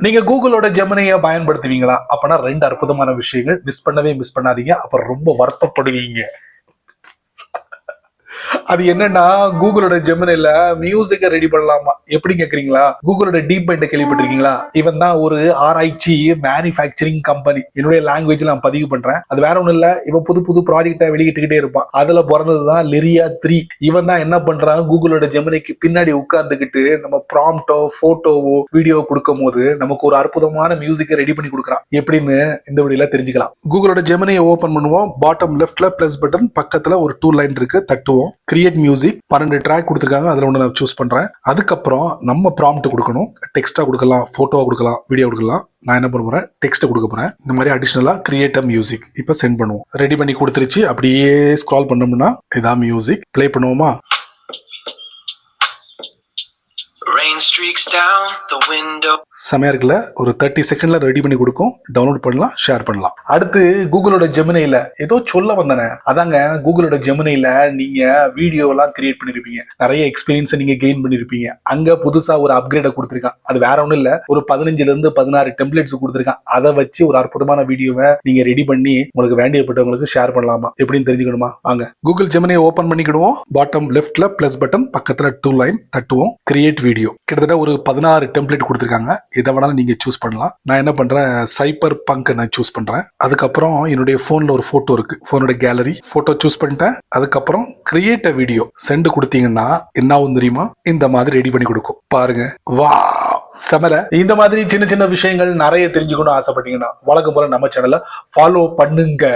நீங்க கூகுளோட ஜெமினியை பயன்படுத்துவீங்களா? அப்பனா 2 அற்புதமான விஷயங்கள் மிஸ் பண்ணாதீங்க. அப்புறம் ரொம்ப வருத்தப்படுவீங்க. அது என்னன்னா கூகுளோட ஜெமினில மியூசிக்கை ரெடி பண்ணலாமா? எப்படி கேக்குறீங்களா? கூகுளோட டீப் மைண்ட கேள்விப்பட்டிருக்கீங்களா? இவன் தான் ஒரு ஆராய்ச்சி மேனுஃபேக்சரிங் கம்பெனி. என்னுடைய லாங்குவேஜ்ல நான் பதிவு பண்றேன். அது வேற ஒண்ணும் இல்ல. இவன் புது புது ப்ராஜெக்டை வெளியிட்டுக்கிட்டே இருப்பான். அதுல பிறந்ததுதான் லெரியா 3. இவன் தான் என்ன பண்றான்? கூகுளோட ஜெமினிக்கு பின்னாடி உட்கார்ந்துகிட்டு நம்ம ப்ராம்ப்டோ போட்டோவோ வீடியோ கொடுக்கும் போது நமக்கு ஒரு அற்புதமான மியூசிக்கை ரெடி பண்ணி கொடுக்குறான். எப்படின்னு இந்த வீடியோல தெரிஞ்சுக்கலாம். கூகுளோட ஜெமினியை ஓபன் பண்ணுவோம். பாட்டம் லெஃப்ட்ல பிளஸ் பட்டன் பக்கத்துல ஒரு 2 லைன் இருக்கு, தட்டுவோம். கிரியேட் மியூசிக் 12 ட்ராக் கொடுத்துருக்காங்க. அதுல ஒன்று நான் சூஸ் பண்றேன். அதுக்கப்புறம் நம்ம ப்ராம்ப்ட் கொடுக்கணும். டெக்ஸ்டா கொடுக்கலாம், போட்டோவா கொடுக்கலாம், வீடியோ கொடுக்கலாம். நான் என்ன பண்ண போறேன்? டெக்ஸ்ட் கொடுக்க போறேன். இந்த மாதிரி அடிஷனலா கிரியேட் மியூசிக் இப்ப சென்ட் பண்ணுவோம். ரெடி பண்ணி கொடுத்துருச்சு. அப்படியே ஸ்க்ரால் பண்ணோம்னா இதான் மியூசிக். ப்ளே பண்ணுவோமா? செமையா இருக்குல்ல? ஒரு 30 செகண்ட்ல ரெடி பண்ணி கொடுக்கும். டவுன்லோட் பண்ணலாம், ஷேர் பண்ணலாம். அடுத்து கூகுளோட ஜெமினில ஏதோ சொல்ல வந்தனே, அதாங்க கூகுளோட ஜெமினில நீங்க வீடியோ எல்லாம் கிரியேட் பண்ணிருப்பீங்க, நிறைய எக்ஸ்பீரியன்ஸ் நீங்க கெயின் பண்ணிருப்பீங்க. அங்க புதுசா ஒரு அப்கிரேட கொடுத்திருக்கான். அது வேற ஒண்ணும் இல்ல, ஒரு 15ல இருந்து 16 டெம்ப்ளேட்ஸ் கொடுத்திருக்கான். அதை வச்சு ஒரு அற்புதமான வீடியோவை நீங்க ரெடி பண்ணி உங்களுக்கு வேண்டியப்பட்டவங்களுக்கு ஷேர் பண்ணலாமா? எப்படின்னு தெரிஞ்சுக்கணுமா? வாங்க கூகுள் ஜெமினியை ஓபன் பண்ணிக்கிடுவோம். பாட்டம் லெஃப்ட்ல பிளஸ் பட்டன் பக்கத்துல 2 லைன் தட்டுவோம். கிரியேட் வீடியோ கிட்டத்தட்ட ஒரு 16 டெம்ப்ளேட் கொடுத்திருக்காங்க. எதை வேணாலும் நீங்க சூஸ் பண்ணலாம். நான் என்ன பண்றேன்? சைபர் பங்க் நான் சூஸ் பண்றேன். அதுக்கப்புறம் என்னுடைய போன்ல ஒரு போட்டோ இருக்கு, போனோட கேலரி போட்டோ சூஸ் பண்ணிட்டேன். அதுக்கப்புறம் கிரியேட் அ வீடியோ சென்ட் கொடுத்தீங்கன்னா என்ன ஆகும் தெரியுமா? இந்த மாதிரி ரெடி பண்ணி கொடுக்கும். பாருங்க, வா செமல. இந்த மாதிரி சின்ன சின்ன விஷயங்கள் நிறைய தெரிஞ்சுக்கணும் ஆசைப்பட்டீங்கன்னா வழக்கம் போல நம்ம சேனலை ஃபாலோ பண்ணுங்க.